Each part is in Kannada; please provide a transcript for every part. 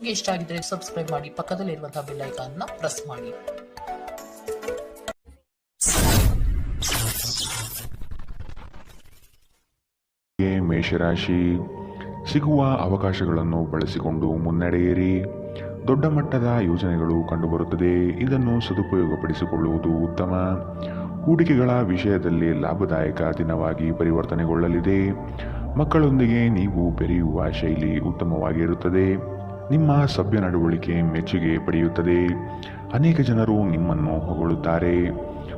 ನಿಮಗೆ ಇಷ್ಟ ಆಗಿದ್ರೆ ಸಬ್ಸ್ಕ್ರೈಬ್ ಮಾಡಿ, ಪಕ್ಕದಲ್ಲಿರುವಂತಹ ಬೆಲ್ ಐಕಾನ್ ನ ಪ್ರೆಸ್ ಮಾಡಿ. ಮೇಷರಾಶಿ, ಸಿಗುವ ಅವಕಾಶಗಳನ್ನು ಬಳಸಿಕೊಂಡು ಮುನ್ನಡೆಯಿರಿ. ದೊಡ್ಡ ಮಟ್ಟದ ಯೋಜನೆಗಳು ಕಂಡುಬರುತ್ತದೆ. ಇದನ್ನು ಸದುಪಯೋಗಪಡಿಸಿಕೊಳ್ಳುವುದು ಉತ್ತಮ. ಹೂಡಿಕೆಗಳ ವಿಷಯದಲ್ಲಿ ಲಾಭದಾಯಕ ದಿನವಾಗಿ ಪರಿವರ್ತನೆಗೊಳ್ಳಲಿದೆ. ಮಕ್ಕಳೊಂದಿಗೆ ನೀವು ಬೆರೆಯುವ ಶೈಲಿ ಉತ್ತಮವಾಗಿರುತ್ತದೆ. ನಿಮ್ಮ ಸಭ್ಯ ನಡವಳಿಕೆ ಮೆಚ್ಚುಗೆ ಪಡೆಯುತ್ತದೆ. ಅನೇಕ ಜನರು ನಿಮ್ಮನ್ನು ಹೊಗಳುತ್ತಾರೆ.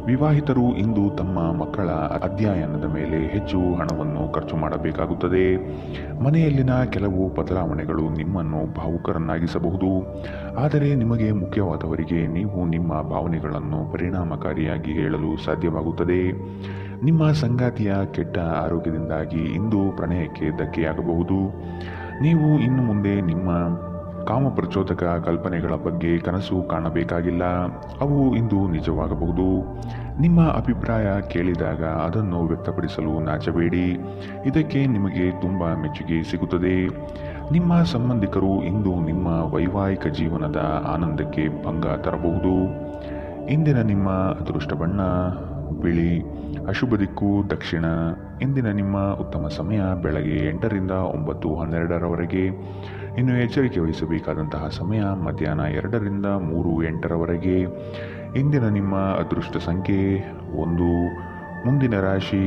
ವಿವಾಹಿತರು ಇಂದು ತಮ್ಮ ಮಕ್ಕಳ ಅಧ್ಯಯನದ ಮೇಲೆ ಹೆಚ್ಚು ಹಣವನ್ನು ಖರ್ಚು ಮಾಡಬೇಕಾಗುತ್ತದೆ. ಮನೆಯಲ್ಲಿನ ಕೆಲವು ಬದಲಾವಣೆಗಳು ನಿಮ್ಮನ್ನು ಭಾವುಕರನ್ನಾಗಿಸಬಹುದು. ಆದರೆ ನಿಮಗೆ ಮುಖ್ಯವಾದವರಿಗೆ ನೀವು ನಿಮ್ಮ ಭಾವನೆಗಳನ್ನು ಪರಿಣಾಮಕಾರಿಯಾಗಿ ಹೇಳಲು ಸಾಧ್ಯವಾಗುತ್ತದೆ. ನಿಮ್ಮ ಸಂಗಾತಿಯ ಕೆಟ್ಟ ಆರೋಗ್ಯದಿಂದಾಗಿ ಇಂದು ಪ್ರಣಯಕ್ಕೆ ಧಕ್ಕೆಯಾಗಬಹುದು. ನೀವು ಇನ್ನು ಮುಂದೆ ನಿಮ್ಮ ಕಾಮಪ್ರಚೋದಕ ಕಲ್ಪನೆಗಳ ಬಗ್ಗೆ ಕನಸು ಕಾಣಬೇಕಾಗಿಲ್ಲ. ಅವು ಇಂದು ನಿಜವಾಗಬಹುದು. ನಿಮ್ಮ ಅಭಿಪ್ರಾಯ ಕೇಳಿದಾಗ ಅದನ್ನು ವ್ಯಕ್ತಪಡಿಸಲು ನಾಚಬೇಡಿ. ಇದಕ್ಕೆ ನಿಮಗೆ ತುಂಬ ಮೆಚ್ಚುಗೆ ಸಿಗುತ್ತದೆ. ನಿಮ್ಮ ಸಂಬಂಧಿಕರು ಇಂದು ನಿಮ್ಮ ವೈವಾಹಿಕ ಜೀವನದ ಆನಂದಕ್ಕೆ ಭಂಗ ತರಬಹುದು. ಇಂದಿನ ನಿಮ್ಮ ಅದೃಷ್ಟ ಬಣ್ಣ ಬಿಳಿ, ಅಶುಭ ದಿಕ್ಕು ದಕ್ಷಿಣ. ಇಂದಿನ ನಿಮ್ಮ ಉತ್ತಮ ಸಮಯ ಬೆಳಗ್ಗೆ 8ರಿಂದ 9:12ರವರೆಗೆ. ಇನ್ನು ಎಚ್ಚರಿಕೆ ವಹಿಸಬೇಕಾದಂತಹ ಸಮಯ ಮಧ್ಯಾಹ್ನ 2ರಿಂದ 3:08ರವರೆಗೆ. ಇಂದಿನ ನಿಮ್ಮ ಅದೃಷ್ಟ ಸಂಖ್ಯೆ 1. ಮುಂದಿನ ರಾಶಿ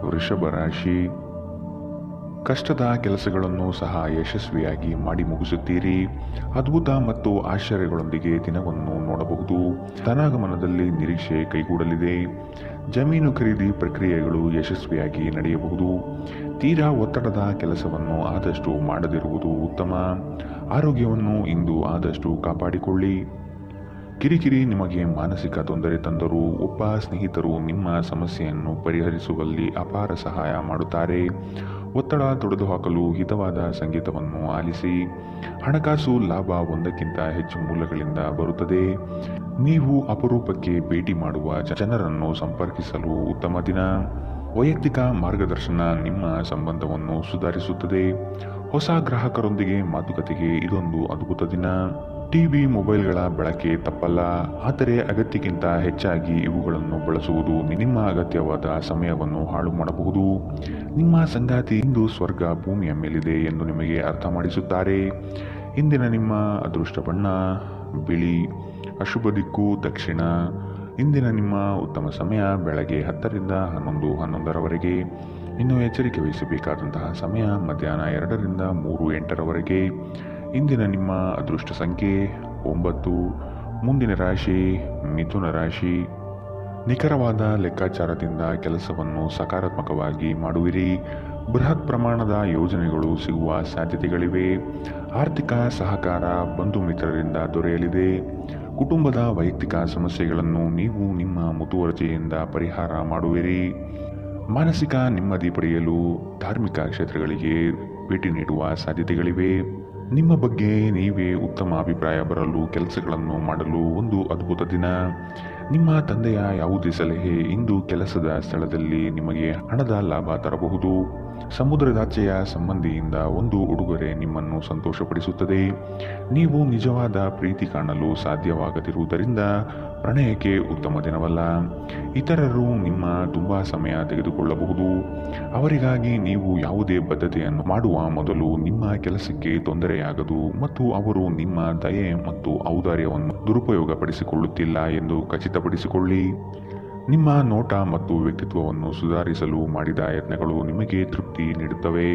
ವೃಷಭ ರಾಶಿ. ಕಷ್ಟದ ಕೆಲಸಗಳನ್ನು ಸಹ ಯಶಸ್ವಿಯಾಗಿ ಮಾಡಿ ಮುಗಿಸುತ್ತೀರಿ. ಅದ್ಭುತ ಮತ್ತು ಆಶ್ಚರ್ಯಗಳೊಂದಿಗೆ ದಿನವನ್ನು ನೋಡಬಹುದು. ಧನಾಗಮನದಲ್ಲಿ ನಿರೀಕ್ಷೆ ಕೈಗೂಡಲಿದೆ. ಜಮೀನು ಖರೀದಿ ಪ್ರಕ್ರಿಯೆಗಳು ಯಶಸ್ವಿಯಾಗಿ ನಡೆಯಬಹುದು. ತೀರಾ ಒತ್ತಡದ ಕೆಲಸವನ್ನು ಆದಷ್ಟು ಮಾಡದಿರುವುದು ಉತ್ತಮ. ಆರೋಗ್ಯವನ್ನು ಇಂದು ಆದಷ್ಟು ಕಾಪಾಡಿಕೊಳ್ಳಿ. ಕಿರಿಕಿರಿ ನಿಮಗೆ ಮಾನಸಿಕ ತೊಂದರೆ ತಂದರೂ ಒಬ್ಬ ಸ್ನೇಹಿತರು ನಿಮ್ಮ ಸಮಸ್ಯೆಯನ್ನು ಪರಿಹರಿಸುವಲ್ಲಿ ಅಪಾರ ಸಹಾಯ ಮಾಡುತ್ತಾರೆ. ಒತ್ತಡ ತೊಡೆದುಹಾಕಲು ಹಿತವಾದ ಸಂಗೀತವನ್ನು ಆಲಿಸಿ. ಹಣಕಾಸು ಲಾಭ ಒಂದಕ್ಕಿಂತ ಹೆಚ್ಚು ಮೂಲಗಳಿಂದ ಬರುತ್ತದೆ. ನೀವು ಅಪರೂಪಕ್ಕೆ ಭೇಟಿ ಮಾಡುವ ಜನರನ್ನು ಸಂಪರ್ಕಿಸಲು ಉತ್ತಮ ದಿನ. ವೈಯಕ್ತಿಕ ಮಾರ್ಗದರ್ಶನ ನಿಮ್ಮ ಸಂಬಂಧವನ್ನು ಸುಧಾರಿಸುತ್ತದೆ. ಹೊಸ ಗ್ರಾಹಕರೊಂದಿಗೆ ಮಾತುಕತೆಗೆ ಇದೊಂದು ಅದ್ಭುತ ದಿನ. ಟಿವಿ, ಮೊಬೈಲ್ಗಳ ಬಳಕೆ ತಪ್ಪಲ್ಲ. ಆದರೆ ಅಗತ್ಯಕ್ಕಿಂತ ಹೆಚ್ಚಾಗಿ ಇವುಗಳನ್ನು ಬಳಸುವುದು ನಿಮ್ಮ ಅಗತ್ಯವಾದ ಸಮಯವನ್ನು ಹಾಳು ಮಾಡಬಹುದು. ನಿಮ್ಮ ಸಂಗಾತಿ ಇಂದು ಸ್ವರ್ಗ ಭೂಮಿಯ ಮೇಲಿದೆ ಎಂದು ನಿಮಗೆ ಅರ್ಥ ಮಾಡಿಸುತ್ತಾರೆ. ಇಂದಿನ ನಿಮ್ಮ ಅದೃಷ್ಟ ಬಣ್ಣ ಬಿಳಿ, ಅಶುಭ ದಿಕ್ಕು ದಕ್ಷಿಣ. ಇಂದಿನ ನಿಮ್ಮ ಉತ್ತಮ ಸಮಯ ಬೆಳಗ್ಗೆ 10ರಿಂದ 11:11ರವರೆಗೆ. ಇನ್ನು ಎಚ್ಚರಿಕೆ ವಹಿಸಬೇಕಾದಂತಹ ಸಮಯ ಮಧ್ಯಾಹ್ನ 2ರಿಂದ 3:08ರವರೆಗೆ. ಇಂದಿನ ನಿಮ್ಮ ಅದೃಷ್ಟ ಸಂಖ್ಯೆ 9. ಮುಂದಿನ ರಾಶಿ ಮಿಥುನ ರಾಶಿ. ನಿಖರವಾದ ಲೆಕ್ಕಾಚಾರದಿಂದ ಕೆಲಸವನ್ನು ಸಕಾರಾತ್ಮಕವಾಗಿ ಮಾಡುವಿರಿ. ಬೃಹತ್ ಪ್ರಮಾಣದ ಯೋಜನೆಗಳು ಸಿಗುವ ಸಾಧ್ಯತೆಗಳಿವೆ. ಆರ್ಥಿಕ ಸಹಕಾರ ಬಂಧು ಮಿತ್ರರಿಂದ ದೊರೆಯಲಿದೆ. ಕುಟುಂಬದ ವೈಯಕ್ತಿಕ ಸಮಸ್ಯೆಗಳನ್ನು ನೀವು ನಿಮ್ಮ ಮುತುವರ್ಜಿಯಿಂದ ಪರಿಹಾರ ಮಾಡುವಿರಿ. ಮಾನಸಿಕ ನೆಮ್ಮದಿ ಪಡೆಯಲು ಧಾರ್ಮಿಕ ಕ್ಷೇತ್ರಗಳಿಗೆ ಭೇಟಿ ನೀಡುವ ಸಾಧ್ಯತೆಗಳಿವೆ. ನಿಮ್ಮ ಬಗ್ಗೆ ನೀವೇ ಉತ್ತಮ ಅಭಿಪ್ರಾಯ ಬರಲು ಕೆಲಸಗಳನ್ನು ಮಾಡಲು ಒಂದು ಅದ್ಭುತ ದಿನ. ನಿಮ್ಮ ತಂದೆಯ ಯಾವುದೇ ಸಲಹೆ ಇಂದು ಕೆಲಸದ ಸ್ಥಳದಲ್ಲಿ ನಿಮಗೆ ಹಣದ ಲಾಭ ತರಬಹುದು. ಸಮುದ್ರದಾಚೆಯ ಸಂಬಂಧಿಯಿಂದ ಒಂದು ಉಡುಗೊರೆ ನಿಮ್ಮನ್ನು ಸಂತೋಷಪಡಿಸುತ್ತದೆ. ನೀವು ನಿಜವಾದ ಪ್ರೀತಿ ಕಾಣಲು ಸಾಧ್ಯವಾಗದಿರುವುದರಿಂದ ಪ್ರಣಯಕ್ಕೆ ಉತ್ತಮ ದಿನವಲ್ಲ. ಇತರರು ನಿಮ್ಮ ತುಂಬ ಸಮಯ ತೆಗೆದುಕೊಳ್ಳಬಹುದು. ಅವರಿಗಾಗಿ ನೀವು ಯಾವುದೇ ಬದ್ಧತೆಯನ್ನು ಮಾಡುವ ಮೊದಲು ನಿಮ್ಮ ಕೆಲಸಕ್ಕೆ ತೊಂದರೆಯಾಗದು ಮತ್ತು ಅವರು ನಿಮ್ಮ ದಯೆ ಮತ್ತು ಔದಾರ್ಯವನ್ನು ದುರುಪಯೋಗಪಡಿಸಿಕೊಳ್ಳುತ್ತಿಲ್ಲ ಎಂದು ಖಚಿತಪಡಿಸಿಕೊಳ್ಳಿ. ನಿಮ್ಮ ನೋಟ ಮತ್ತು ವ್ಯಕ್ತಿತ್ವವನ್ನು ಸುಧಾರಿಸಲು ಮಾಡಿದ ಯತ್ನಗಳು ನಿಮಗೆ ತೃಪ್ತಿ ನೀಡುತ್ತವೆ.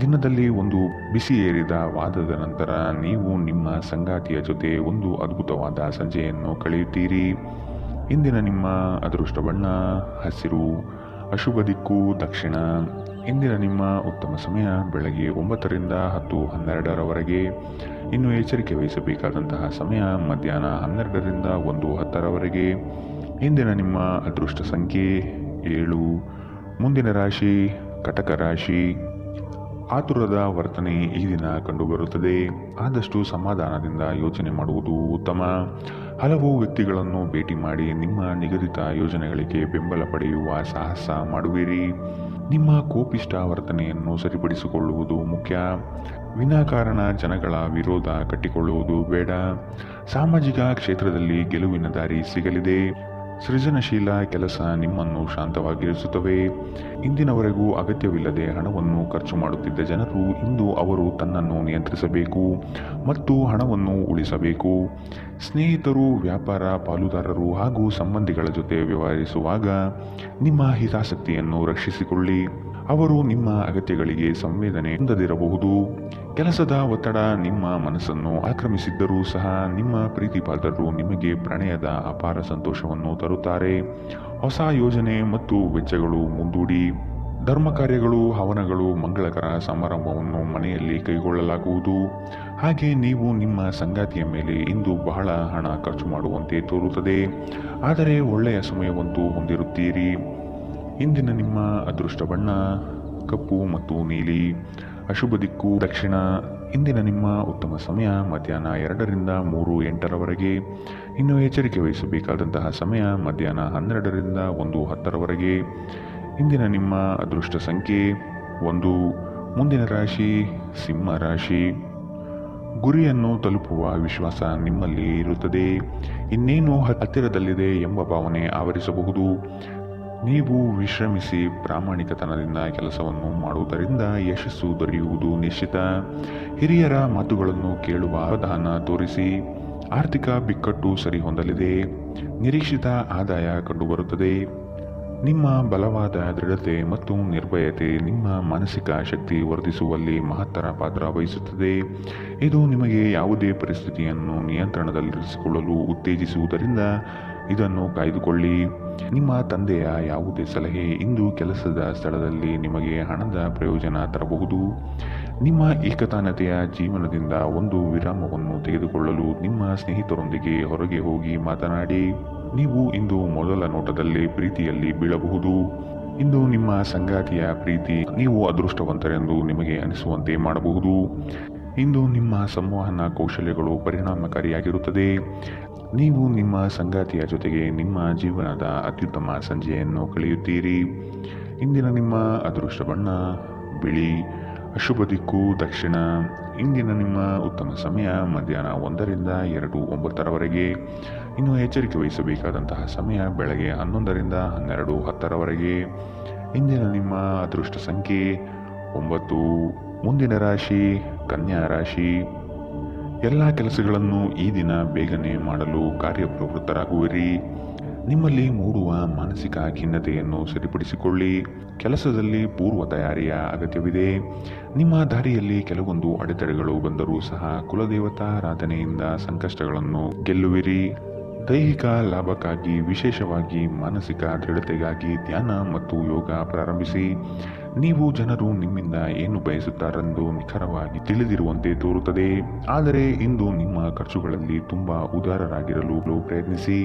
ದಿನದಲ್ಲಿ ಒಂದು ಬಿಸಿಯೇರಿದ ವಾದದ ನಂತರ ನೀವು ನಿಮ್ಮ ಸಂಗಾತಿಯ ಜೊತೆ ಒಂದು ಅದ್ಭುತವಾದ ಸಂಜೆಯನ್ನು ಕಳೆಯುತ್ತೀರಿ. ಇಂದಿನ ನಿಮ್ಮ ಅದೃಷ್ಟ ಬಣ್ಣ ಹಸಿರು, ಅಶುಭ ದಿಕ್ಕು ದಕ್ಷಿಣ. ಇಂದಿನ ನಿಮ್ಮ ಉತ್ತಮ ಸಮಯ ಬೆಳಗ್ಗೆ 9ರಿಂದ 10:12ರವರೆಗೆ. ಇನ್ನು ಎಚ್ಚರಿಕೆ ವಹಿಸಬೇಕಾದಂತಹ ಸಮಯ ಮಧ್ಯಾಹ್ನ 12ರಿಂದ 1:10ರವರೆಗೆ. ಇಂದಿನ ನಿಮ್ಮ ಅದೃಷ್ಟ ಸಂಖ್ಯೆ 7. ಮುಂದಿನ ರಾಶಿ ಕಟಕ ರಾಶಿ. ಆತುರದ ವರ್ತನೆ ಈ ದಿನ ಕಂಡುಬರುತ್ತದೆ. ಆದಷ್ಟು ಸಮಾಧಾನದಿಂದ ಯೋಚನೆ ಮಾಡುವುದು ಉತ್ತಮ. ಹಲವು ವ್ಯಕ್ತಿಗಳನ್ನು ಭೇಟಿ ಮಾಡಿ ನಿಮ್ಮ ನಿಗದಿತ ಯೋಜನೆಗಳಿಗೆ ಬೆಂಬಲ ಪಡೆಯುವ ಸಾಹಸ ಮಾಡುವಿರಿ. ನಿಮ್ಮ ಕೋಪಿಷ್ಟ ವರ್ತನೆಯನ್ನು ಸರಿಪಡಿಸಿಕೊಳ್ಳುವುದು ಮುಖ್ಯ. ವಿನಾಕಾರಣ ಜನಗಳ ವಿರೋಧ ಕಟ್ಟಿಕೊಳ್ಳುವುದು ಬೇಡ. ಸಾಮಾಜಿಕ ಕ್ಷೇತ್ರದಲ್ಲಿ ಗೆಲುವಿನ ದಾರಿ ಸಿಗಲಿದೆ. ಸೃಜನಶೀಲ ಕೆಲಸ ನಿಮ್ಮನ್ನು ಶಾಂತವಾಗಿರಿಸುತ್ತವೆ. ಇಂದಿನವರೆಗೂ ಅಗತ್ಯವಿಲ್ಲದೆ ಹಣವನ್ನು ಖರ್ಚು ಮಾಡುತ್ತಿದ್ದ ಜನರು ಇಂದು ಅವರು ತನ್ನನ್ನು ನಿಯಂತ್ರಿಸಬೇಕು ಮತ್ತು ಹಣವನ್ನು ಉಳಿಸಬೇಕು. ಸ್ನೇಹಿತರು, ವ್ಯಾಪಾರ ಪಾಲುದಾರರು ಹಾಗೂ ಸಂಬಂಧಿಗಳ ಜೊತೆ ವ್ಯವಹರಿಸುವಾಗ ನಿಮ್ಮ ಹಿತಾಸಕ್ತಿಯನ್ನು ರಕ್ಷಿಸಿಕೊಳ್ಳಿ. ಅವರು ನಿಮ್ಮ ಅಗತ್ಯಗಳಿಗೆ ಸಂವೇದನೆ ಹೊಂದದಿರಬಹುದು. ಕೆಲಸದ ಒತ್ತಡ ನಿಮ್ಮ ಮನಸ್ಸನ್ನು ಆಕ್ರಮಿಸಿದ್ದರೂ ಸಹ ನಿಮ್ಮ ಪ್ರೀತಿಪಾತ್ರರು ನಿಮಗೆ ಪ್ರಣಯದ ಅಪಾರ ಸಂತೋಷವನ್ನು ತರುತ್ತಾರೆ. ಹೊಸ ಯೋಜನೆ ಮತ್ತು ವೆಚ್ಚಗಳು ಮುಂದೂಡಿ. ಧರ್ಮ ಕಾರ್ಯಗಳು, ಹವನಗಳು, ಮಂಗಳಕರ ಸಮಾರಂಭವನ್ನು ಮನೆಯಲ್ಲಿ ಕೈಗೊಳ್ಳಲಾಗುವುದು. ಹಾಗೆ ನೀವು ನಿಮ್ಮ ಸಂಗಾತಿಯ ಮೇಲೆ ಇಂದು ಬಹಳ ಹಣ ಖರ್ಚು ಮಾಡುವಂತೆ ತೋರುತ್ತದೆ. ಆದರೆ ಒಳ್ಳೆಯ ಸಮಯವಂತೂ ಹೊಂದಿರುತ್ತೀರಿ. ಇಂದಿನ ನಿಮ್ಮ ಅದೃಷ್ಟ ಬಣ್ಣ ಕಪ್ಪು ಮತ್ತು ನೀಲಿ. ಅಶುಭ ದಿಕ್ಕು ದಕ್ಷಿಣ. ಇಂದಿನ ನಿಮ್ಮ ಉತ್ತಮ ಸಮಯ ಮಧ್ಯಾಹ್ನ 2ರಿಂದ 3:08 ಇನ್ನು ಎಚ್ಚರಿಕೆ ವಹಿಸಬೇಕಾದಂತಹ ಸಮಯ ಮಧ್ಯಾಹ್ನ 12ರಿಂದ 1:10 ಇಂದಿನ ನಿಮ್ಮ ಅದೃಷ್ಟ ಸಂಖ್ಯೆ 1. ಮುಂದಿನ ರಾಶಿ ಸಿಂಹ ರಾಶಿ. ಗುರಿಯನ್ನು ತಲುಪುವ ವಿಶ್ವಾಸ ನಿಮ್ಮಲ್ಲಿ ಇರುತ್ತದೆ. ಇನ್ನೇನು ಹತ್ತಿರದಲ್ಲಿದೆ ಎಂಬ ಭಾವನೆ ಆವರಿಸಬಹುದು. ನೀವು ವಿಶ್ರಮಿಸಿ ಪ್ರಾಮಾಣಿಕತನದಿಂದ ಕೆಲಸವನ್ನು ಮಾಡುವುದರಿಂದ ಯಶಸ್ಸು ದೊರೆಯುವುದು ನಿಶ್ಚಿತ. ಹಿರಿಯರ ಮಾತುಗಳನ್ನು ಕೇಳುವ ಅವಧಾನ ತೋರಿಸಿ. ಆರ್ಥಿಕ ಬಿಕ್ಕಟ್ಟು ಸರಿಹೊಂದಲಿದೆ. ನಿರೀಕ್ಷಿತ ಆದಾಯ ಕಂಡುಬರುತ್ತದೆ. ನಿಮ್ಮ ಬಲವಾದ ದೃಢತೆ ಮತ್ತು ನಿರ್ಭಯತೆ ನಿಮ್ಮ ಮಾನಸಿಕ ಶಕ್ತಿ ವರ್ಧಿಸುವಲ್ಲಿ ಮಹತ್ತರ ಪಾತ್ರ ವಹಿಸುತ್ತದೆ. ಇದು ನಿಮಗೆ ಯಾವುದೇ ಪರಿಸ್ಥಿತಿಯನ್ನು ನಿಯಂತ್ರಣದಲ್ಲಿರಿಸಿಕೊಳ್ಳಲು ಉತ್ತೇಜಿಸುವುದರಿಂದ ಇದನ್ನು ಕಾಯ್ದುಕೊಳ್ಳಿ. ನಿಮ್ಮ ತಂದೆಯ ಯಾವುದೇ ಸಲಹೆ ಇಂದು ಕೆಲಸದ ಸ್ಥಳದಲ್ಲಿ ನಿಮಗೆ ಹಣದ ಪ್ರಯೋಜನ ತರಬಹುದು. ನಿಮ್ಮ ಏಕತಾನತೆಯ ಜೀವನದಿಂದ ಒಂದು ವಿರಾಮವನ್ನು ತೆಗೆದುಕೊಳ್ಳಲು ನಿಮ್ಮ ಸ್ನೇಹಿತರೊಂದಿಗೆ ಹೊರಗೆ ಹೋಗಿ ಮಾತನಾಡಿ. ನೀವು ಇಂದು ಮೊದಲ ನೋಟದಲ್ಲಿ ಪ್ರೀತಿಯಲ್ಲಿ ಬೀಳಬಹುದು. ಇಂದು ನಿಮ್ಮ ಸಂಗಾತಿಯ ಪ್ರೀತಿ ನೀವು ಅದೃಷ್ಟವಂತರೆಂದು ನಿಮಗೆ ಅನಿಸುವಂತೆ ಮಾಡಬಹುದು. ಇಂದು ನಿಮ್ಮ ಸಂವಹನ ಕೌಶಲ್ಯಗಳು ಪರಿಣಾಮಕಾರಿಯಾಗಿರುತ್ತದೆ. ನೀವು ನಿಮ್ಮ ಸಂಗಾತಿಯ ಜೊತೆಗೆ ನಿಮ್ಮ ಜೀವನದ ಅತ್ಯುತ್ತಮ ಸಂಜೆಯನ್ನು ಕಳೆಯುತ್ತೀರಿ. ಇಂದಿನ ನಿಮ್ಮ ಅದೃಷ್ಟ ಬಣ್ಣ ಬಿಳಿ. ಅಶುಭ ದಿಕ್ಕು ದಕ್ಷಿಣ. ಇಂದಿನ ನಿಮ್ಮ ಉತ್ತಮ ಸಮಯ ಮಧ್ಯಾಹ್ನ 1ರಿಂದ 2:09 ಇನ್ನು ಎಚ್ಚರಿಕೆ ವಹಿಸಬೇಕಾದಂತಹ ಸಮಯ ಬೆಳಗ್ಗೆ 11ರಿಂದ 12:10 ಇಂದಿನ ನಿಮ್ಮ ಅದೃಷ್ಟ ಸಂಖ್ಯೆ 9. ಮುಂದಿನ ರಾಶಿ ಕನ್ಯಾ ರಾಶಿ. ಎಲ್ಲ ಕೆಲಸಗಳನ್ನು ಈ ದಿನ ಬೇಗನೆ ಮಾಡಲು ಕಾರ್ಯಪ್ರವೃತ್ತರಾಗುವಿರಿ. ನಿಮ್ಮಲ್ಲಿ ಮೂಡುವ ಮಾನಸಿಕ ಖಿನ್ನತೆಯನ್ನು ಸರಿಪಡಿಸಿಕೊಳ್ಳಿ. ಕೆಲಸದಲ್ಲಿ ಪೂರ್ವ ತಯಾರಿಯ ಅಗತ್ಯವಿದೆ. ನಿಮ್ಮ ದಾರಿಯಲ್ಲಿ ಕೆಲವೊಂದು ಅಡೆತಡೆಗಳು ಬಂದರೂ ಸಹ ಕುಲದೇವತಾರಾಧನೆಯಿಂದ ಸಂಕಷ್ಟಗಳನ್ನು ಗೆಲ್ಲುವಿರಿ. ದೈಹಿಕ ಲಾಭಕ್ಕಾಗಿ ವಿಶೇಷವಾಗಿ ಮಾನಸಿಕ ದೃಢತೆಗಾಗಿ ಧ್ಯಾನ ಮತ್ತು ಯೋಗ ಪ್ರಾರಂಭಿಸಿ. ನೀವು ಜನರು ನಿಮ್ಮಿಂದ ಏನು ಬಯಸುತ್ತಾರೆಂದು ನಿಖರವಾಗಿ ತಿಳಿದಿರುವಂತೆ ತೋರುತ್ತದೆ. ಆದರೆ ಇಂದು ನಿಮ್ಮ ಖರ್ಚುಗಳಲ್ಲಿ ತುಂಬಾ ಉದಾರರಾಗಿರಲು ಪ್ರಯತ್ನಿಸಿ.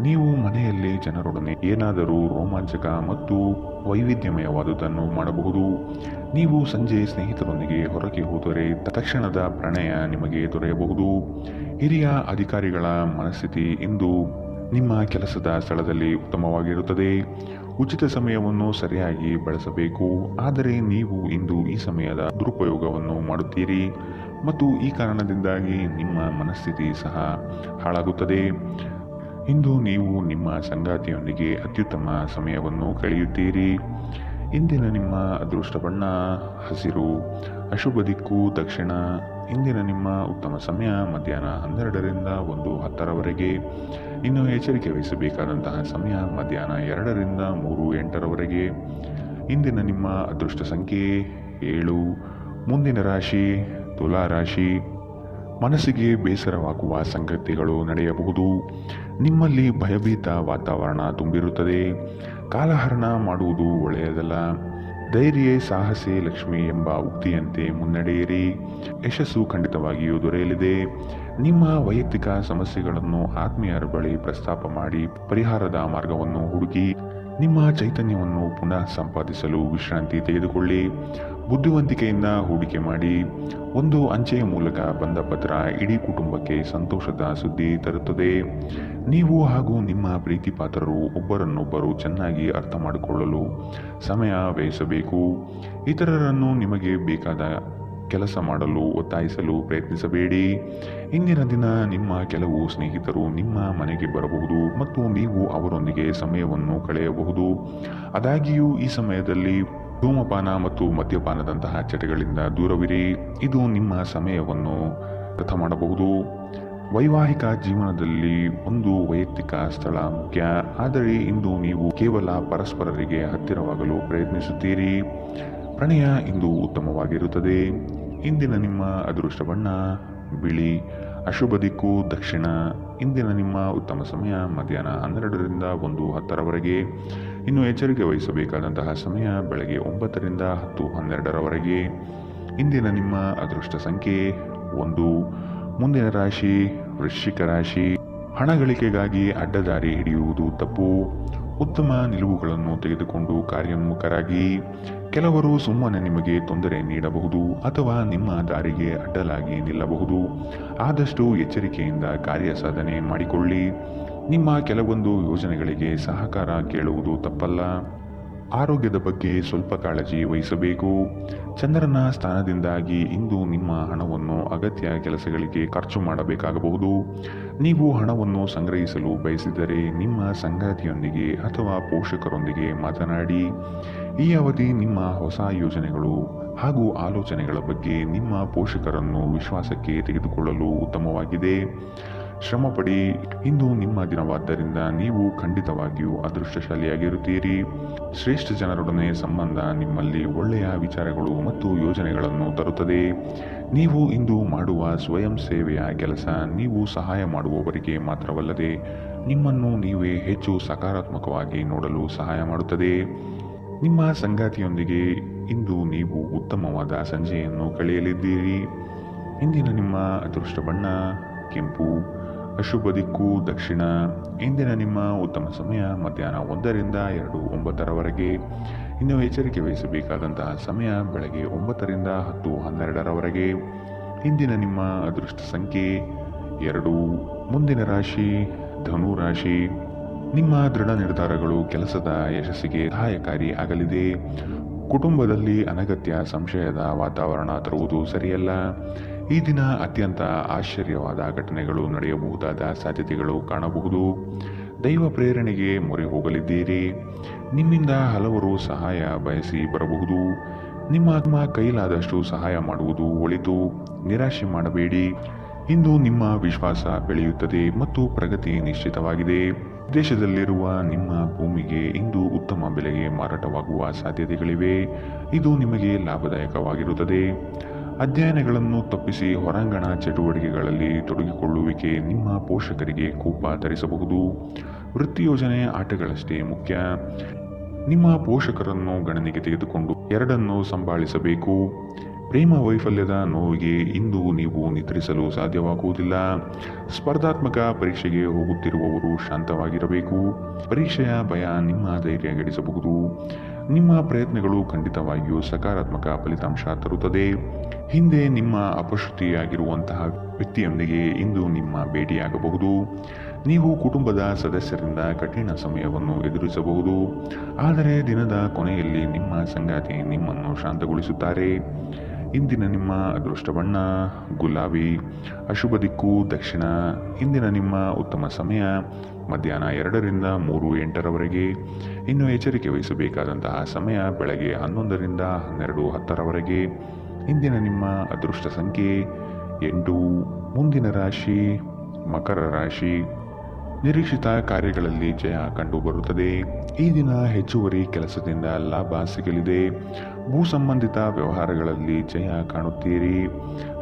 ನೀವು ಮನೆಯಲ್ಲಿ ಜನರೊಡನೆ ಏನಾದರೂ ರೋಮಾಂಚಕ ಮತ್ತು ವೈವಿಧ್ಯಮಯವಾದುದನ್ನು ಮಾಡಬಹುದು. ನೀವು ಸಂಜೆ ಸ್ನೇಹಿತರೊಂದಿಗೆ ಹೊರಗೆ ಹೋದರೆ ತಕ್ಷಣದ ಪ್ರಣಯ ನಿಮಗೆ ದೊರೆಯಬಹುದು. ಹಿರಿಯ ಅಧಿಕಾರಿಗಳ ಮನಸ್ಥಿತಿ ಇಂದು ನಿಮ್ಮ ಕೆಲಸದ ಸ್ಥಳದಲ್ಲಿ ಉತ್ತಮವಾಗಿರುತ್ತದೆ. ಉಚಿತ ಸಮಯವನ್ನು ಸರಿಯಾಗಿ ಬಳಸಬೇಕು. ಆದರೆ ನೀವು ಇಂದು ಈ ಸಮಯದ ದುರುಪಯೋಗವನ್ನು ಮಾಡುತ್ತೀರಿ ಮತ್ತು ಈ ಕಾರಣದಿಂದಾಗಿ ನಿಮ್ಮ ಮನಸ್ಥಿತಿ ಸಹ ಹಾಳಾಗುತ್ತದೆ. ಇಂದು ನೀವು ನಿಮ್ಮ ಸಂಗಾತಿಯೊಂದಿಗೆ ಅತ್ಯುತ್ತಮ ಸಮಯವನ್ನು ಕಳೆಯುತ್ತೀರಿ. ಇಂದಿನ ನಿಮ್ಮ ಅದೃಷ್ಟ ಬಣ್ಣ ಹಸಿರು. ಅಶುಭ ದಿಕ್ಕು ದಕ್ಷಿಣ. ಇಂದಿನ ನಿಮ್ಮ ಉತ್ತಮ ಸಮಯ ಮಧ್ಯಾಹ್ನ 12ರಿಂದ 1:10 ಇನ್ನು ಎಚ್ಚರಿಕೆ ವಹಿಸಬೇಕಾದಂತಹ ಸಮಯ ಮಧ್ಯಾಹ್ನ 2ರಿಂದ 3:08 ಇಂದಿನ ನಿಮ್ಮ ಅದೃಷ್ಟ ಸಂಖ್ಯೆ 7. ಮುಂದಿನ ರಾಶಿ ತುಲಾ ರಾಶಿ. ಮನಸ್ಸಿಗೆ ಬೇಸರವಾಗುವ ಸಂಗತಿಗಳು ನಡೆಯಬಹುದು. ನಿಮ್ಮಲ್ಲಿ ಭಯಭೀತ ವಾತಾವರಣ ತುಂಬಿರುತ್ತದೆ. ಕಾಲಹರಣ ಮಾಡುವುದು ಒಳ್ಳೆಯದಲ್ಲ. ಧೈರ್ಯ ಸಾಹಸೇ ಲಕ್ಷ್ಮಿ ಎಂಬ ಉಕ್ತಿಯಂತೆ ಮುನ್ನಡೆಯಿರಿ. ಯಶಸ್ಸು ಖಂಡಿತವಾಗಿಯೂ ದೊರೆಯಲಿದೆ. ನಿಮ್ಮ ವೈಯಕ್ತಿಕ ಸಮಸ್ಯೆಗಳನ್ನು ಆತ್ಮೀಯರ ಬಳಿ ಪ್ರಸ್ತಾಪ ಮಾಡಿ ಪರಿಹಾರದ ಮಾರ್ಗವನ್ನು ಹುಡುಕಿ. ನಿಮ್ಮ ಚೈತನ್ಯವನ್ನು ಪುನಃ ಸಂಪಾದಿಸಲು ವಿಶ್ರಾಂತಿ ತೆಗೆದುಕೊಳ್ಳಿ. ಬುದ್ಧಿವಂತಿಕೆಯಿಂದ ಹೂಡಿಕೆ ಮಾಡಿ. ಒಂದು ಅಂಚೆಯ ಮೂಲಕ ಬಂದ ಪತ್ರ ಇಡೀ ಕುಟುಂಬಕ್ಕೆ ಸಂತೋಷದ ಸುದ್ದಿ ತರುತ್ತದೆ. ನೀವು ಹಾಗೂ ನಿಮ್ಮ ಪ್ರೀತಿಪಾತ್ರರು ಒಬ್ಬರನ್ನೊಬ್ಬರು ಚೆನ್ನಾಗಿ ಅರ್ಥ ಮಾಡಿಕೊಳ್ಳಲು ಸಮಯ ವ್ಯಯಿಸಬೇಕು. ಇತರರನ್ನು ನಿಮಗೆ ಬೇಕಾದ ಕೆಲಸ ಮಾಡಲು ಒತ್ತಾಯಿಸಲು ಪ್ರಯತ್ನಿಸಬೇಡಿ. ಇಂದಿನ ದಿನ ನಿಮ್ಮ ಕೆಲವು ಸ್ನೇಹಿತರು ನಿಮ್ಮ ಮನೆಗೆ ಬರಬಹುದು ಮತ್ತು ನೀವು ಅವರೊಂದಿಗೆ ಸಮಯವನ್ನು ಕಳೆಯಬಹುದು. ಆದಾಗ್ಯೂ ಈ ಸಮಯದಲ್ಲಿ ಧೂಮಪಾನ ಮತ್ತು ಮದ್ಯಪಾನದಂತಹ ಚಟಗಳಿಂದ ದೂರವಿರಿ. ಇದು ನಿಮ್ಮ ಸಮಯವನ್ನು ವ್ಯರ್ಥ ಮಾಡಬಹುದು. ವೈವಾಹಿಕ ಜೀವನದಲ್ಲಿ ಒಂದು ವೈಯಕ್ತಿಕ ಸ್ಥಳ ಮುಖ್ಯ, ಆದರೆ ಇಂದು ನೀವು ಕೇವಲ ಪರಸ್ಪರರಿಗೆ ಹತ್ತಿರವಾಗಲು ಪ್ರಯತ್ನಿಸುತ್ತೀರಿ. ಪ್ರಣಯ ಇಂದು ಉತ್ತಮವಾಗಿರುತ್ತದೆ. ಇಂದಿನ ನಿಮ್ಮ ಅದೃಷ್ಟ ಬಣ್ಣ ಬಿಳಿ. ಅಶುಭ ದಿಕ್ಕು ದಕ್ಷಿಣ. ಇಂದಿನ ನಿಮ್ಮ ಉತ್ತಮ ಸಮಯ ಮಧ್ಯಾಹ್ನ 12ರಿಂದ 1:10ರವರೆಗೆ. ಇನ್ನು ಎಚ್ಚರಿಕೆ ವಹಿಸಬೇಕಾದಂತಹ ಸಮಯ ಬೆಳಗ್ಗೆ 9ರಿಂದ 10:12ರವರೆಗೆ. ಇಂದಿನ ನಿಮ್ಮ ಅದೃಷ್ಟ ಸಂಖ್ಯೆ 1. ಮುಂದಿನ ರಾಶಿ ವೃಶ್ಚಿಕ ರಾಶಿ. ಹಣ ಗಳಿಕೆಗಾಗಿ ಅಡ್ಡದಾರಿ ಹಿಡಿಯುವುದು ತಪ್ಪು. ಉತ್ತಮ ನಿಲುವುಗಳನ್ನು ತೆಗೆದುಕೊಂಡು ಕಾರ್ಯೋನ್ಮುಖರಾಗಿ. ಕೆಲವರು ಸುಮ್ಮನೆ ನಿಮಗೆ ತೊಂದರೆ ನೀಡಬಹುದು ಅಥವಾ ನಿಮ್ಮ ದಾರಿಗೆ ಅಡ್ಡಲಾಗಿ ನಿಲ್ಲಬಹುದು. ಆದಷ್ಟು ಎಚ್ಚರಿಕೆಯಿಂದ ಕಾರ್ಯ ಸಾಧನೆ ಮಾಡಿಕೊಳ್ಳಿ. ನಿಮ್ಮ ಕೆಲವೊಂದು ಯೋಜನೆಗಳಿಗೆ ಸಹಕಾರ ಕೇಳುವುದು ತಪ್ಪಲ್ಲ. ಆರೋಗ್ಯದ ಬಗ್ಗೆ ಸ್ವಲ್ಪ ಕಾಳಜಿ ವಹಿಸಬೇಕು. ಚಂದ್ರನ ಸ್ಥಾನದಿಂದಾಗಿ ಇಂದು ನಿಮ್ಮ ಹಣವನ್ನು ಅಗತ್ಯ ಕೆಲಸಗಳಿಗೆ ಖರ್ಚು ಮಾಡಬೇಕಾಗಬಹುದು. ನೀವು ಹಣವನ್ನು ಸಂಗ್ರಹಿಸಲು ಬಯಸಿದರೆ ನಿಮ್ಮ ಸಂಗಾತಿಯೊಂದಿಗೆ ಅಥವಾ ಪೋಷಕರೊಂದಿಗೆ ಮಾತನಾಡಿ. ಈ ಅವಧಿ ನಿಮ್ಮ ಹೊಸ ಯೋಜನೆಗಳು ಹಾಗೂ ಆಲೋಚನೆಗಳ ಬಗ್ಗೆ ನಿಮ್ಮ ಪೋಷಕರನ್ನು ವಿಶ್ವಾಸಕ್ಕೆ ತೆಗೆದುಕೊಳ್ಳಲು ಉತ್ತಮವಾಗಿದೆ. ಶ್ರಮಪಡಿ. ಇಂದು ನಿಮ್ಮ ದಿನವಾದ್ದರಿಂದ ನೀವು ಖಂಡಿತವಾಗಿಯೂ ಅದೃಷ್ಟಶಾಲಿಯಾಗಿರುತ್ತೀರಿ. ಶ್ರೇಷ್ಠ ಜನರೊಡನೆ ಸಂಬಂಧ ನಿಮ್ಮಲ್ಲಿ ಒಳ್ಳೆಯ ವಿಚಾರಗಳು ಮತ್ತು ಯೋಜನೆಗಳನ್ನು ತರುತ್ತದೆ. ನೀವು ಇಂದು ಮಾಡುವ ಸ್ವಯಂ ಸೇವೆಯ ಕೆಲಸ ನೀವು ಸಹಾಯ ಮಾಡುವವರಿಗೆ ಮಾತ್ರವಲ್ಲದೆ ನಿಮ್ಮನ್ನು ನೀವೇ ಹೆಚ್ಚು ಸಕಾರಾತ್ಮಕವಾಗಿ ನೋಡಲು ಸಹಾಯ ಮಾಡುತ್ತದೆ. ನಿಮ್ಮ ಸಂಗಾತಿಯೊಂದಿಗೆ ಇಂದು ನೀವು ಉತ್ತಮವಾದ ಸಂಜೆಯನ್ನು ಕಳೆಯಲಿದ್ದೀರಿ. ಇಂದಿನ ನಿಮ್ಮ ಅದೃಷ್ಟ ಬಣ್ಣ ಕೆಂಪು. ಅಶುಭ ದಿಕ್ಕು ದಕ್ಷಿಣ. ಇಂದಿನ ನಿಮ್ಮ ಉತ್ತಮ ಸಮಯ ಮಧ್ಯಾಹ್ನ 1ರಿಂದ 2:09ರವರೆಗೆ. ಇನ್ನು ಎಚ್ಚರಿಕೆ ವಹಿಸಬೇಕಾದಂತಹ ಸಮಯ ಬೆಳಗ್ಗೆ 9ರಿಂದ 10:12ರವರೆಗೆ. ಇಂದಿನ ನಿಮ್ಮ ಅದೃಷ್ಟ ಸಂಖ್ಯೆ 2. ಮುಂದಿನ ರಾಶಿ ಧನು ರಾಶಿ. ನಿಮ್ಮ ದೃಢ ನಿರ್ಧಾರಗಳು ಕೆಲಸದ ಯಶಸ್ಸಿಗೆ ಸಹಾಯಕಾರಿ ಆಗಲಿದೆ. ಕುಟುಂಬದಲ್ಲಿ ಅನಗತ್ಯ ಸಂಶಯದ ವಾತಾವರಣ ತರುವುದು ಸರಿಯಲ್ಲ. ಈ ದಿನ ಅತ್ಯಂತ ಆಶ್ಚರ್ಯವಾದ ಘಟನೆಗಳು ನಡೆಯಬಹುದಾದ ಸಾಧ್ಯತೆಗಳು ಕಾಣಬಹುದು. ದೈವ ಪ್ರೇರಣೆಗೆ ಮೊರೆ ಹೋಗಲಿದ್ದೀರಿ. ನಿಮ್ಮಿಂದ ಹಲವರು ಸಹಾಯ ಬಯಸಿ ಬರಬಹುದು. ನಿಮ್ಮ ಕೈಲಾದಷ್ಟು ಸಹಾಯ ಮಾಡುವುದು ಒಳಿತು. ನಿರಾಶೆ ಮಾಡಬೇಡಿ. ಇಂದು ನಿಮ್ಮ ವಿಶ್ವಾಸ ಬೆಳೆಯುತ್ತದೆ ಮತ್ತು ಪ್ರಗತಿ ನಿಶ್ಚಿತವಾಗಿದೆ. ದೇಶದಲ್ಲಿರುವ ನಿಮ್ಮ ಭೂಮಿಗೆ ಇಂದು ಉತ್ತಮ ಬೆಲೆಗೆ ಮಾರಾಟವಾಗುವ ಸಾಧ್ಯತೆಗಳಿವೆ. ಇದು ನಿಮಗೆ ಲಾಭದಾಯಕವಾಗಿರುತ್ತದೆ. ಅಧ್ಯಯನಗಳನ್ನು ತಪ್ಪಿಸಿ ಹೊರಾಂಗಣ ಚಟುವಟಿಕೆಗಳಲ್ಲಿ ತೊಡಗಿಕೊಳ್ಳುವಿಕೆ ನಿಮ್ಮ ಪೋಷಕರಿಗೆ ಕೋಪ ತರಿಸಬಹುದು. ವೃತ್ತಿ ಯೋಜನೆ ಆಟಗಳಷ್ಟೇ ಮುಖ್ಯ. ನಿಮ್ಮ ಪೋಷಕರನ್ನು ಗಣನೆಗೆ ತೆಗೆದುಕೊಂಡು ಎರಡನ್ನೂ ಸಂಭಾಳಿಸಬೇಕು. ಪ್ರೇಮ ವೈಫಲ್ಯದ ನೋವಿಗೆ ಇಂದು ನೀವು ನಿದ್ರಿಸಲು ಸಾಧ್ಯವಾಗುವುದಿಲ್ಲ. ಸ್ಪರ್ಧಾತ್ಮಕ ಪರೀಕ್ಷೆಗೆ ಹೋಗುತ್ತಿರುವವರು ಶಾಂತವಾಗಿರಬೇಕು. ಪರೀಕ್ಷೆಯ ಭಯ ನಿಮ್ಮ ಧೈರ್ಯ ಗೆಡಿಸಬಹುದು. ನಿಮ್ಮ ಪ್ರಯತ್ನಗಳು ಖಂಡಿತವಾಗಿಯೂ ಸಕಾರಾತ್ಮಕ ಫಲಿತಾಂಶ ತರುತ್ತದೆ. ಹಿಂದೆ ನಿಮ್ಮ ಅಪಶ್ರುತಿಯಾಗಿರುವಂತಹ ವ್ಯಕ್ತಿಯೊಂದಿಗೆ ಇಂದು ನಿಮ್ಮ ಭೇಟಿಯಾಗಬಹುದು. ನೀವು ಕುಟುಂಬದ ಸದಸ್ಯರಿಂದ ಕಠಿಣ ಸಮಯವನ್ನು ಎದುರಿಸಬಹುದು. ಆದರೆ ದಿನದ ಕೊನೆಯಲ್ಲಿ ನಿಮ್ಮ ಸಂಗಾತಿ ನಿಮ್ಮನ್ನು ಶಾಂತಗೊಳಿಸುತ್ತಾರೆ. ಇಂದಿನ ನಿಮ್ಮ ಅದೃಷ್ಟ ಬಣ್ಣ ಗುಲಾಬಿ. ಅಶುಭ ದಿಕ್ಕು ದಕ್ಷಿಣ. ಇಂದಿನ ನಿಮ್ಮ ಉತ್ತಮ ಸಮಯ ಮಧ್ಯಾಹ್ನ 2ರಿಂದ 3:08ರವರೆಗೆ. ಇನ್ನು ಎಚ್ಚರಿಕೆ ವಹಿಸಬೇಕಾದಂತಹ ಸಮಯ ಬೆಳಗ್ಗೆ 11ರಿಂದ 12:10ರವರೆಗೆ. ಇಂದಿನ ನಿಮ್ಮ ಅದೃಷ್ಟ ಸಂಖ್ಯೆ 8. ಮುಂದಿನ ರಾಶಿ ಮಕರ ರಾಶಿ. ನಿರೀಕ್ಷಿತ ಕಾರ್ಯಗಳಲ್ಲಿ ಜಯ ಕಂಡುಬರುತ್ತದೆ. ಈ ದಿನ ಹೆಚ್ಚುವರಿ ಕೆಲಸದಿಂದ ಲಾಭ ಸಿಗಲಿದೆ. ಭೂ ಸಂಬಂಧಿತ ವ್ಯವಹಾರಗಳಲ್ಲಿ ಜಯ ಕಾಣುತ್ತೀರಿ.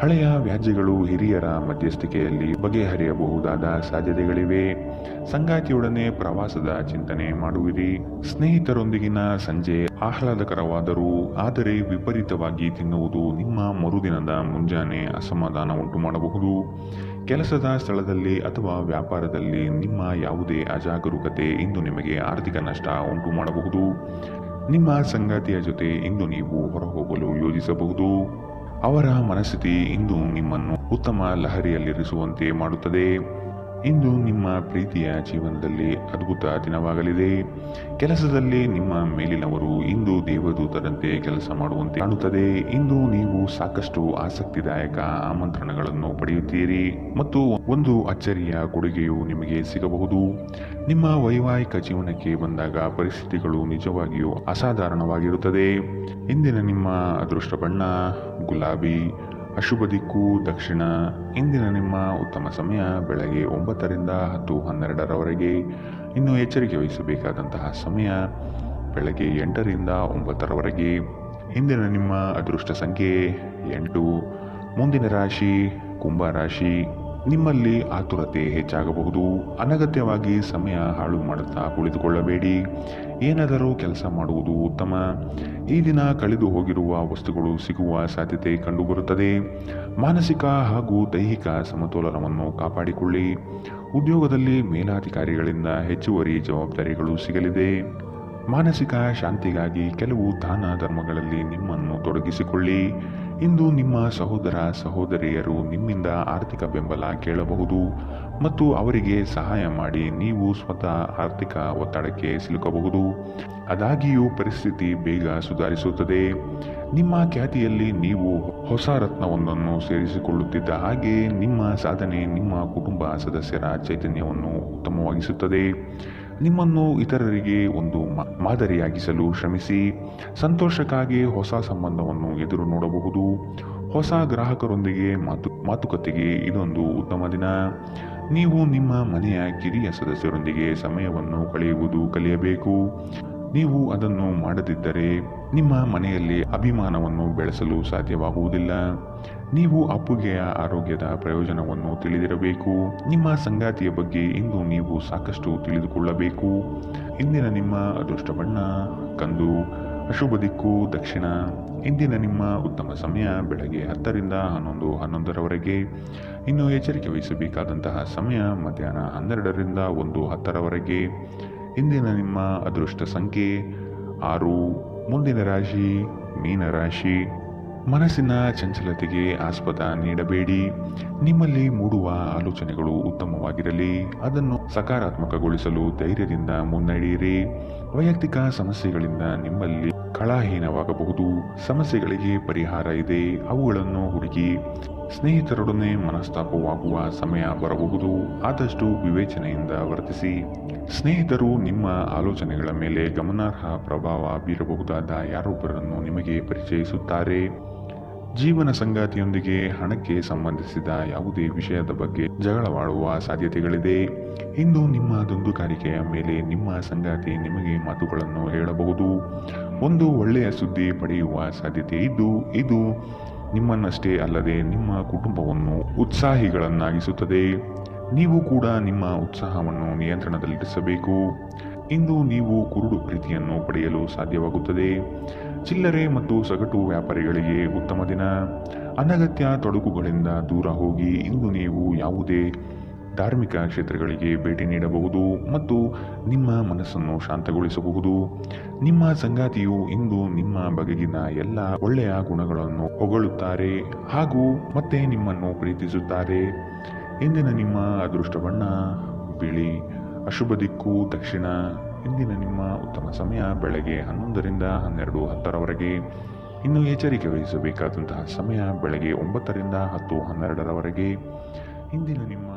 ಹಳೆಯ ವ್ಯಾಜ್ಯಗಳು ಹಿರಿಯರ ಮಧ್ಯಸ್ಥಿಕೆಯಲ್ಲಿ ಬಗೆಹರಿಯಬಹುದಾದ ಸಾಧ್ಯತೆಗಳಿವೆ. ಸಂಗಾತಿಯೊಡನೆ ಪ್ರವಾಸದ ಚಿಂತನೆ ಮಾಡುವಿರಿ. ಸ್ನೇಹಿತರೊಂದಿಗಿನ ಸಂಜೆ ಆಹ್ಲಾದಕರವಾದರೂ ಆದರೆ ವಿಪರೀತವಾಗಿ ತಿನ್ನುವುದು ನಿಮ್ಮ ಮರುದಿನದ ಮುಂಜಾನೆ ಅಸಮಾಧಾನ ಉಂಟು ಮಾಡಬಹುದು. ಕೆಲಸದ ಸ್ಥಳದಲ್ಲಿ ಅಥವಾ ವ್ಯಾಪಾರದಲ್ಲಿ ನಿಮ್ಮ ಯಾವುದೇ ಅಜಾಗರೂಕತೆ ಇಂದು ನಿಮಗೆ ಆರ್ಥಿಕ ನಷ್ಟ ಉಂಟು ಮಾಡಬಹುದು. ನಿಮ್ಮ ಸಂಗಾತಿಯ ಜೊತೆ ಇಂದು ನೀವು ಹೊರಹೋಗಲು ಯೋಜಿಸಬಹುದು. ಅವರ ಮನಸ್ಥಿತಿ ಇಂದು ನಿಮ್ಮನ್ನು ಉತ್ತಮ ಲಹರಿಯಲ್ಲಿರಿಸುವಂತೆ ಮಾಡುತ್ತದೆ. ಇಂದು ನಿಮ್ಮ ಪ್ರೀತಿಯ ಜೀವನದಲ್ಲಿ ಅದ್ಭುತ ದಿನವಾಗಲಿದೆ. ಕೆಲಸದಲ್ಲಿ ನಿಮ್ಮ ಮೇಲಿನವರು ಇಂದು ದೇವದೂತರಂತೆ ಕೆಲಸ ಮಾಡುವಂತೆ ಕಾಣುತ್ತದೆ. ಇಂದು ನೀವು ಸಾಕಷ್ಟು ಆಸಕ್ತಿದಾಯಕ ಆಮಂತ್ರಣಗಳನ್ನು ಪಡೆಯುತ್ತೀರಿ ಮತ್ತು ಒಂದು ಅಚ್ಚರಿಯ ಕೊಡುಗೆಯು ನಿಮಗೆ ಸಿಗಬಹುದು. ನಿಮ್ಮ ವೈವಾಹಿಕ ಜೀವನಕ್ಕೆ ಬಂದಾಗ ಪರಿಸ್ಥಿತಿಗಳು ನಿಜವಾಗಿಯೂ ಅಸಾಧಾರಣವಾಗಿರುತ್ತದೆ. ಇಂದಿನ ನಿಮ್ಮ ಅದೃಷ್ಟ ಬಣ್ಣ ಗುಲಾಬಿ, ಅಶುಭ ದಿಕ್ಕು ದಕ್ಷಿಣ. ಇಂದಿನ ನಿಮ್ಮ ಉತ್ತಮ ಸಮಯ ಬೆಳಗ್ಗೆ 9 ರಿಂದ 10:12 ರವರೆಗೆ. ಇನ್ನು ಎಚ್ಚರಿಕೆ ವಹಿಸಬೇಕಾದಂತಹ ಸಮಯ ಬೆಳಗ್ಗೆ 8 ರಿಂದ 9 ರವರೆಗೆ. ಇಂದಿನ ನಿಮ್ಮ ಅದೃಷ್ಟ ಸಂಖ್ಯೆ 8. ಮುಂದಿನ ರಾಶಿ ಕುಂಭ ರಾಶಿ. ನಿಮ್ಮಲ್ಲಿ ಆತುರತೆ ಹೆಚ್ಚಾಗಬಹುದು. ಅನಗತ್ಯವಾಗಿ ಸಮಯ ಹಾಳು ಮಾಡುತ್ತಾ ಕುಳಿತುಕೊಳ್ಳಬೇಡಿ. ಏನಾದರೂ ಕೆಲಸ ಮಾಡುವುದು ಉತ್ತಮ. ಈ ದಿನ ಕಳೆದು ಹೋಗಿರುವ ವಸ್ತುಗಳು ಸಿಗುವ ಸಾಧ್ಯತೆ ಕಂಡುಬರುತ್ತದೆ. ಮಾನಸಿಕ ಹಾಗೂ ದೈಹಿಕ ಸಮತೋಲನವನ್ನು ಕಾಪಾಡಿಕೊಳ್ಳಿ. ಉದ್ಯೋಗದಲ್ಲಿ ಮೇಲಾಧಿಕಾರಿಗಳಿಂದ ಹೆಚ್ಚುವರಿ ಜವಾಬ್ದಾರಿಗಳು ಸಿಗಲಿದೆ. ಮಾನಸಿಕ ಶಾಂತಿಗಾಗಿ ಕೆಲವು ದಾನ ಧರ್ಮಗಳಲ್ಲಿ ನಿಮ್ಮನ್ನು ತೊಡಗಿಸಿಕೊಳ್ಳಿ. ಇಂದು ನಿಮ್ಮ ಸಹೋದರ ಸಹೋದರಿಯರು ನಿಮ್ಮಿಂದ ಆರ್ಥಿಕ ಬೆಂಬಲ ಕೇಳಬಹುದು ಮತ್ತು ಅವರಿಗೆ ಸಹಾಯ ಮಾಡಿ ನೀವು ಸ್ವತಃ ಆರ್ಥಿಕ ಒತ್ತಡಕ್ಕೆ ಸಿಲುಕಬಹುದು. ಆದಾಗ್ಯೂ ಪರಿಸ್ಥಿತಿ ಬೇಗ ಸುಧಾರಿಸುತ್ತದೆ. ನಿಮ್ಮ ಖ್ಯಾತಿಯಲ್ಲಿ ನೀವು ಹೊಸ ರತ್ನವೊಂದನ್ನು ಸೇರಿಸಿಕೊಳ್ಳುತ್ತಿದ್ದ ಹಾಗೆ ನಿಮ್ಮ ಸಾಧನೆ ನಿಮ್ಮ ಕುಟುಂಬ ಸದಸ್ಯರ ಚೈತನ್ಯವನ್ನು ಉತ್ತಮವಾಗಿಸುತ್ತದೆ. ನಿಮ್ಮನ್ನು ಇತರರಿಗೆ ಒಂದು ಮಾದರಿಯಾಗಿಸಲು ಶ್ರಮಿಸಿ. ಸಂತೋಷಕ್ಕಾಗಿ ಹೊಸ ಸಂಬಂಧವನ್ನು ಎದುರು ನೋಡಬಹುದು. ಹೊಸ ಗ್ರಾಹಕರೊಂದಿಗೆ ಮಾತುಕತೆಗೆ ಇದೊಂದು ಉತ್ತಮ ದಿನ. ನೀವು ನಿಮ್ಮ ಮನೆಯ ಕಿರಿಯ ಸದಸ್ಯರೊಂದಿಗೆ ಸಮಯವನ್ನು ಕಳೆಯುವುದು ಕಲಿಯಬೇಕು. ನೀವು ಅದನ್ನು ಮಾಡದಿದ್ದರೆ ನಿಮ್ಮ ಮನೆಯಲ್ಲಿ ಅಭಿಮಾನವನ್ನು ಬೆಳೆಸಲು ಸಾಧ್ಯವಾಗುವುದಿಲ್ಲ. ನೀವು ಅಪ್ಪುಗೆಯ ಆರೋಗ್ಯದ ಪ್ರಯೋಜನವನ್ನು ತಿಳಿದಿರಬೇಕು. ನಿಮ್ಮ ಸಂಗಾತಿಯ ಬಗ್ಗೆ ಇಂದು ನೀವು ಸಾಕಷ್ಟು ತಿಳಿದುಕೊಳ್ಳಬೇಕು. ಇಂದಿನ ನಿಮ್ಮ ಅದೃಷ್ಟ ಬಣ್ಣ ಕಂದು, ಅಶುಭ ದಿಕ್ಕು ದಕ್ಷಿಣ. ಇಂದಿನ ನಿಮ್ಮ ಉತ್ತಮ ಸಮಯ ಬೆಳಗ್ಗೆ 10 ರಿಂದ 11:11 ರವರೆಗೆ. ಇನ್ನು ಎಚ್ಚರಿಕೆ ವಹಿಸಬೇಕಾದಂತಹ ಸಮಯ ಮಧ್ಯಾಹ್ನ 12 ರಿಂದ 1:10 ರವರೆಗೆ. ಇಂದಿನ ನಿಮ್ಮ ಅದೃಷ್ಟ ಸಂಖ್ಯೆ 6. ಮುಂದಿನ ರಾಶಿ ಮೀನರಾಶಿ. ಮನಸ್ಸಿನ ಚಂಚಲತೆಗೆ ಆಸ್ಪದ ನೀಡಬೇಡಿ. ನಿಮ್ಮಲ್ಲಿ ಮೂಡುವ ಆಲೋಚನೆಗಳು ಉತ್ತಮವಾಗಿರಲಿ. ಅದನ್ನು ಸಕಾರಾತ್ಮಕಗೊಳಿಸಲು ಧೈರ್ಯದಿಂದ ಮುನ್ನಡೆಯಿರಿ. ವೈಯಕ್ತಿಕ ಸಮಸ್ಯೆಗಳಿಂದ ನಿಮ್ಮಲ್ಲಿ ಕಳಹೀನವಾಗಬಹುದು. ಸಮಸ್ಯೆಗಳಿಗೆ ಪರಿಹಾರ ಇದೆ, ಅವುಗಳನ್ನು ಹುಡುಕಿ. ಸ್ನೇಹಿತರೊಡನೆ ಮನಸ್ತಾಪವಾಗುವ ಸಮಯ ಬರಬಹುದು. ಆದಷ್ಟು ವಿವೇಚನೆಯಿಂದ ವರ್ತಿಸಿ. ಸ್ನೇಹಿತರು ನಿಮ್ಮ ಆಲೋಚನೆಗಳ ಮೇಲೆ ಗಮನಾರ್ಹ ಪ್ರಭಾವ ಬೀರಬಹುದಾದ ಯಾರೊಬ್ಬರನ್ನು ನಿಮಗೆ ಪರಿಚಯಿಸುತ್ತಾರೆ. ಜೀವನ ಸಂಗಾತಿಯೊಂದಿಗೆ ಹಣಕ್ಕೆ ಸಂಬಂಧಿಸಿದ ಯಾವುದೇ ವಿಷಯದ ಬಗ್ಗೆ ಜಗಳವಾಡುವ ಸಾಧ್ಯತೆಗಳಿದೆ. ಇಂದು ನಿಮ್ಮ ದುಂದುಗಾರಿಕೆಯ ಮೇಲೆ ನಿಮ್ಮ ಸಂಗಾತಿ ನಿಮಗೆ ಮಾತುಗಳನ್ನು ಹೇಳಬಹುದು. ಒಂದು ಒಳ್ಳೆಯ ಸುದ್ದಿ ಪಡೆಯುವ ಸಾಧ್ಯತೆ ಇದ್ದು ಇದು ನಿಮ್ಮನ್ನಷ್ಟೇ ಅಲ್ಲದೆ ನಿಮ್ಮ ಕುಟುಂಬವನ್ನು ಉತ್ಸಾಹಿಗಳನ್ನಾಗಿಸುತ್ತದೆ. ನೀವು ಕೂಡ ನಿಮ್ಮ ಉತ್ಸಾಹವನ್ನು ನಿಯಂತ್ರಣದಲ್ಲಿರಿಸಬೇಕು. ಇಂದು ನೀವು ಕುರುಡು ಪ್ರೀತಿಯನ್ನು ಪಡೆಯಲು ಸಾಧ್ಯವಾಗುತ್ತದೆ. ಚಿಲ್ಲರೆ ಮತ್ತು ಸಗಟು ವ್ಯಾಪಾರಿಗಳಿಗೆ ಉತ್ತಮ ದಿನ. ಅನಗತ್ಯ ತೊಡಕುಗಳಿಂದ ದೂರ ಹೋಗಿ. ಇಂದು ನೀವು ಯಾವುದೇ ಧಾರ್ಮಿಕ ಕ್ಷೇತ್ರಗಳಿಗೆ ಭೇಟಿ ನೀಡಬಹುದು ಮತ್ತು ನಿಮ್ಮ ಮನಸ್ಸನ್ನು ಶಾಂತಗೊಳಿಸಬಹುದು. ನಿಮ್ಮ ಸಂಗಾತಿಯು ಇಂದು ನಿಮ್ಮ ಬಗೆಗಿನ ಎಲ್ಲ ಒಳ್ಳೆಯ ಗುಣಗಳನ್ನು ಹೊಗಳುತ್ತಾರೆ ಹಾಗೂ ಮತ್ತೆ ನಿಮ್ಮನ್ನು ಪ್ರೀತಿಸುತ್ತಾರೆ. ಇಂದಿನ ನಿಮ್ಮ ಅದೃಷ್ಟ ಬಣ್ಣ ಬಿಳಿ, ಅಶುಭ ದಿಕ್ಕು ದಕ್ಷಿಣ. ಇಂದಿನ ನಿಮ್ಮ ಉತ್ತಮ ಸಮಯ ಬೆಳಗ್ಗೆ 11 ರಿಂದ 12:10 ರವರೆಗೆ. ಇನ್ನು ಎಚ್ಚರಿಕೆ ವಹಿಸಬೇಕಾದಂತಹ ಸಮಯ ಬೆಳಗ್ಗೆ 9 ರಿಂದ 10:12 ರವರೆಗೆ. ಇಂದಿನ ನಿಮ್ಮ